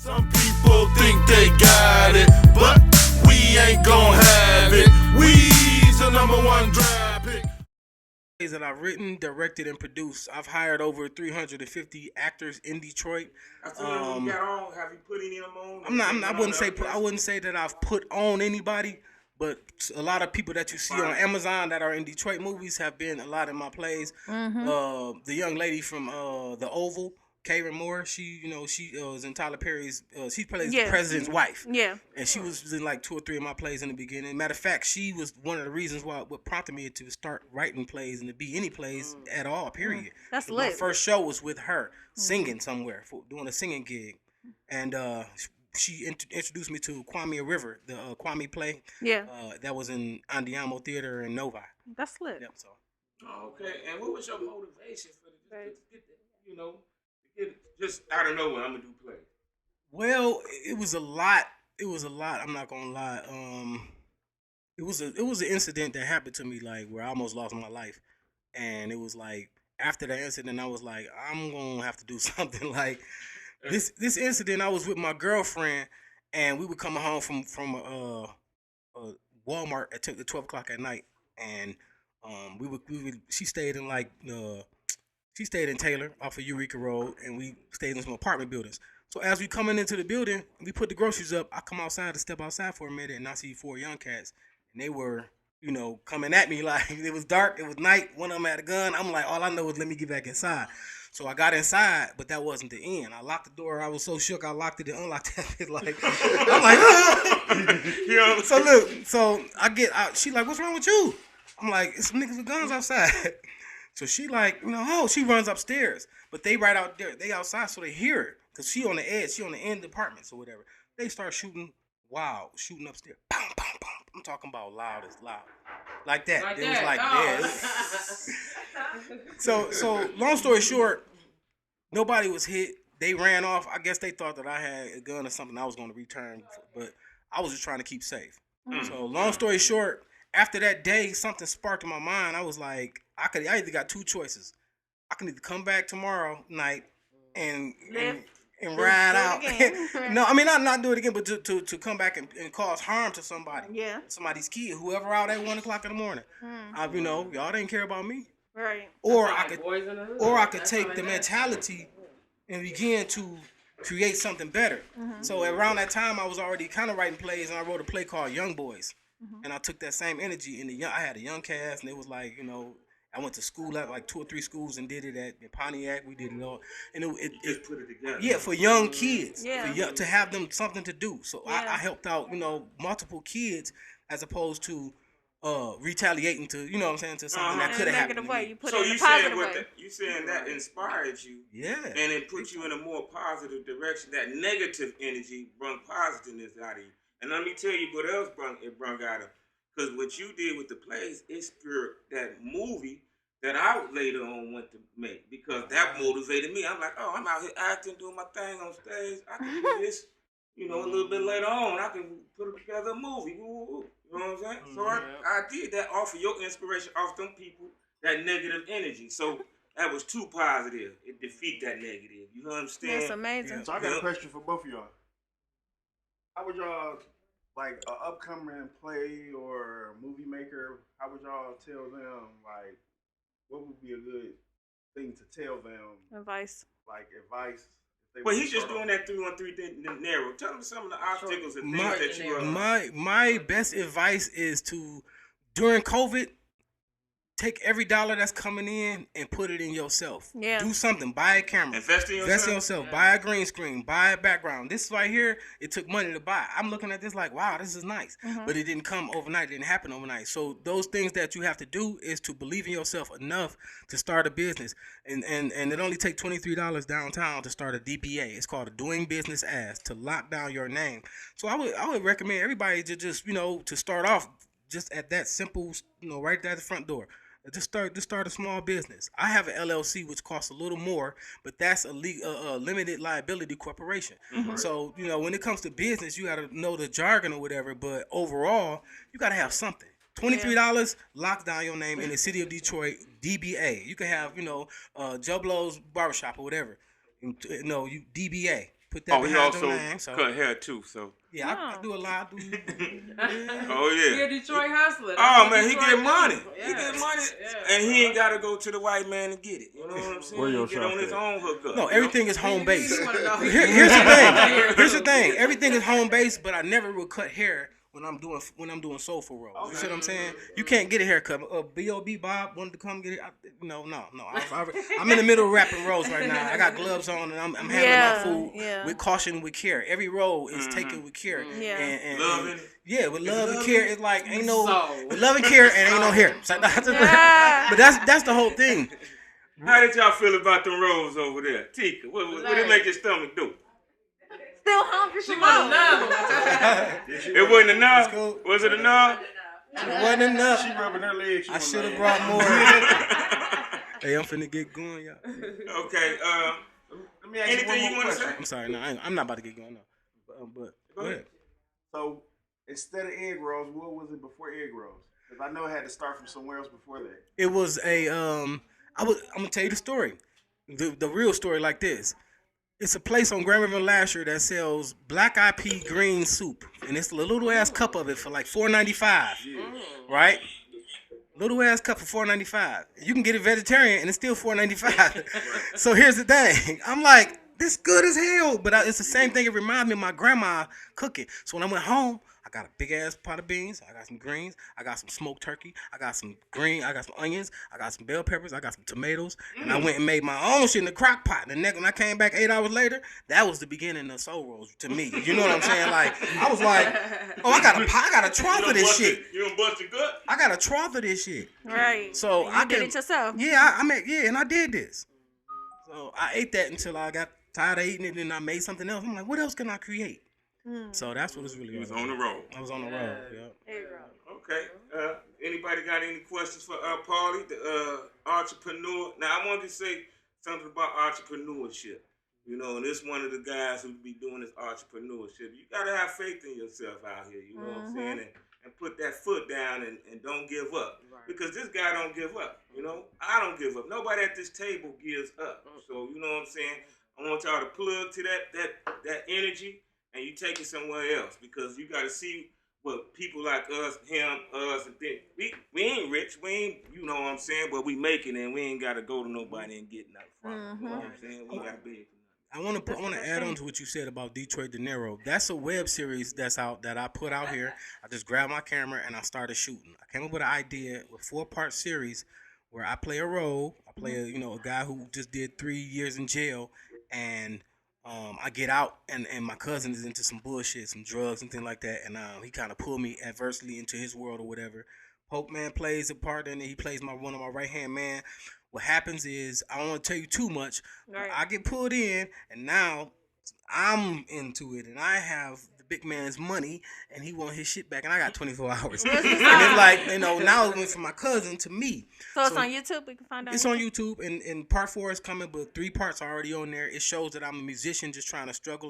Some people think they got it, but we ain't gon' have it. We's the #1 draft pick. That I've written, directed, and produced. I've hired over 350 actors in Detroit. I told you got on. Have you put any of them on? I wouldn't say that I've put on anybody, but a lot of people that you see on Amazon that are in Detroit movies have been a lot in my plays. The young lady from The Oval, Karen Moore, she was in Tyler Perry's. She plays the president's wife. Yeah, and she was in like 2 or 3 of my plays in the beginning. Matter of fact, she was one of the reasons what prompted me to start writing plays and to be any plays at all. Period. That's My lit. first show was with her singing somewhere, doing a singing gig, and she introduced me to Kwame River, the Kwame play. Yeah, that was in Andiamo Theater in Novi. that's lit. Yep. So. Oh, okay. And what was your motivation for to get that? Just out of nowhere, I'm gonna do plays. Well, it was a lot. I'm not gonna lie. It was an incident that happened to me, like where I almost lost my life, and it was like after that incident, I was like, I'm gonna have to do something. Like this incident, I was with my girlfriend, and we were coming home from Walmart at 12 o'clock at night, and she stayed in she stayed in Taylor off of Eureka Road, and we stayed in some apartment buildings. So as we coming into the building, we put the groceries up. I come outside to step outside for a minute, and I see 4 young cats, and they were, coming at me like it was dark, it was night. One of them had a gun. I'm like, all I know is let me get back inside. So I got inside, but that wasn't the end. I locked the door. I was so shook. I locked it and unlocked it. Like I'm like, ah! So look, so I get out. She like, what's wrong with you? I'm like, it's some niggas with guns outside. So she like, she runs upstairs, but they right out there. They outside, so they hear her. Because she on the edge. She on the end apartments or whatever. They start shooting shooting upstairs. Boom, boom, boom. I'm talking about loud as loud. Like that. It was like, yeah. So long story short, nobody was hit. They ran off. I guess they thought that I had a gun or something I was going to return. But I was just trying to keep safe. So long story short, after that day, something sparked in my mind. I was like, I either got 2 choices. I can either come back tomorrow night and ride out. No, I mean not do it again, but to come back and cause harm to somebody. Yeah. Somebody's kid, whoever out at 1 o'clock in the morning. Y'all didn't care about me. Right. Or I could take the mentality and begin to create something better. So around that time, I was already kind of writing plays, and I wrote a play called Young Boys. And I took that same energy I had a young cast, and it was like, I went to school at like 2 or 3 schools and did it in Pontiac. We did it all, and it just put it together. Yeah, for young kids, yeah, to have them something to do. So I helped out, multiple kids as opposed to retaliating to, to something that could have happened. You put so it in you a positive way. You saying that inspired you, and it put you in a more positive direction. That negative energy brought positiveness out of you. And let me tell you what else it brought out of. Because what you did with the plays, it spurred that movie that I later on went to make. Because that motivated me. I'm like, I'm out here acting, doing my thing on stage. I can do this, a little bit later on. I can put together a movie. You know what I'm saying? So I did that off of your inspiration, off them people, that negative energy. So that was too positive. It defeat that negative. You understand? That's amazing. Yeah. So I got a question for both of y'all. How would y'all, like an upcoming play or movie maker, how would y'all tell them, like, what would be a good thing to tell them? Advice. Like advice. Well, he's just doing that 3-on-3 narrow. Tell them some of the obstacles and things that you are. My best advice is to, during COVID, take every dollar that's coming in and put it in yourself. Yeah. Do something. Buy a camera. Invest in yourself. Yeah. Buy a green screen. Buy a background. This right here, it took money to buy. I'm looking at this like, wow, this is nice. But it didn't come overnight. It didn't happen overnight. So those things that you have to do is to believe in yourself enough to start a business. And it only takes $23 downtown to start a DBA. It's called a Doing Business As, to lock down your name. So I would recommend everybody to just, to start off just at that simple, right there at the front door. Just start a small business. I have an LLC which costs a little more, but that's a limited liability corporation. So when it comes to business, you got to know the jargon or whatever. But overall, you got to have something. $23, lock down your name in the city of Detroit. DBA. You can have Joe Blow's barbershop or whatever. You DBA. put that Oh, he behind also the name. So cut hair too. So. yeah, I do a lot. Oh yeah. He a Detroit hustler. Oh That's man, what he Detroit get money. do. He get money, Yeah, and he ain't gotta go to the white man to get it. You know what I'm saying? Where your He get on shop his at? own hookup. No, everything is home based. You wanna know. Here's the thing. Here's the thing. Everything is home based, but I never will cut hair when I'm doing soulful rolls. You see what I'm saying? You can't get a haircut. B.O.B. Bob wanted to come get it. No. I'm in the middle of rapping rolls right now. I got gloves on and I'm handling my food with caution, with care. Every roll is taken with care. Yeah. And Love it. yeah, with love and care, it's like ain't no So. with love and care and ain't no hair. It's like, but that's the whole thing. How did y'all feel about the rolls over there, Tika? What did it make your stomach do? Still hungry She for want more. another. It wasn't enough. Let's go. Was it enough? It wasn't enough. She rubbing her legs. I should have brought more. Hey, I'm finna get going, y'all. Okay. Let me ask Anything you you one more want to say? question. I'm sorry, no, I'm not about to get going. No. But Go ahead. So instead of egg rolls, what was it before egg rolls? Because I know it had to start from somewhere else before that. it was I'm gonna tell you the story, the real story like this. It's a place on Grand River and Lasher that sells black eyed pea green soup, and it's a little ass cup of it for like $4.95, right? Little ass cup for $4.95. You can get it vegetarian and it's still $4.95. So here's the thing. I'm like, this good as hell, but it's the same thing. It reminds me of my grandma cooking. So when I went home, I got a big ass pot of beans. I got some greens. I got some smoked turkey. I got some onions. I got some bell peppers. I got some tomatoes. And I went and made my own shit in the crock pot. And then when I came back 8 hours later, that was the beginning of soul rolls to me. You know what I'm saying? Like, I was like, oh, I got a trough of this shit. You done bust your gut? I got a trough of this shit. Right. So you I did can- it yourself. Yeah, and I did this. So I ate that until I got tired of eating it, and I made something else. I'm like, what else can I create? So that's what it's really You was about. on the road. I was on the road. Yeah. There you go. Okay. Anybody got any questions for Pauly, the entrepreneur? Now I wanted to say something about entrepreneurship. You know, and this one of the guys who be doing this entrepreneurship. You gotta have faith in yourself out here. You know what I'm saying? And put that foot down and don't give up. Right. Because this guy don't give up. You know, I don't give up. Nobody at this table gives up. So you know what I'm saying? I want y'all to plug to that energy, and you take it somewhere else, because you got to see what people like us, us, and think. We ain't rich, we ain't, you know what I'm saying, but we making it, and we ain't got to go to nobody and get nothing from it. You know what I'm saying? We got to be. I want to add on to what you said about Detroit De Niro. That's a web series that's out that I put out here. I just grabbed my camera and I started shooting. I came up with an idea with 4-part series where I play a role. I play a guy who just did 3 years in jail, and I get out and my cousin is into some bullshit, some drugs and things like that, and he kind of pulled me adversely into his world or whatever. Pokeman plays a part in it. He plays one of my right hand man. What happens is, I don't want to tell you too much. Right. I get pulled in, and now I'm into it, and I have the big man's money, and he want his shit back, and I got 24 hours. And it's like, now it went from my cousin to me. So it's on YouTube. We can find out. It's on YouTube, and part 4 is coming, but 3 parts are already on there. It shows that I'm a musician just trying to struggle